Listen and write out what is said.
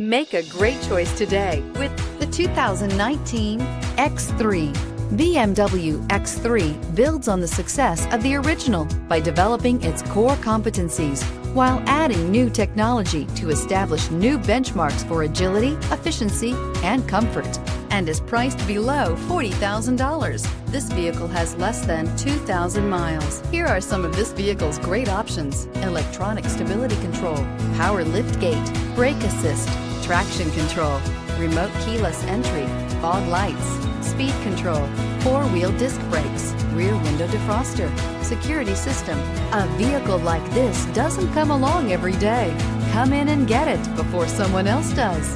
Make a great choice today with the 2019 X3. BMW X3 builds on the success of the original by developing its core competencies while adding new technology to establish new benchmarks for agility, efficiency, and comfort, and is priced below $40,000. This vehicle has less than 2,000 miles. Here are some of this vehicle's great options: electronic stability control, power liftgate, brake assist, traction control, remote keyless entry, fog lights, speed control, four-wheel disc brakes, rear window defroster, security system. A vehicle like this doesn't come along every day. Come in and get it before someone else does.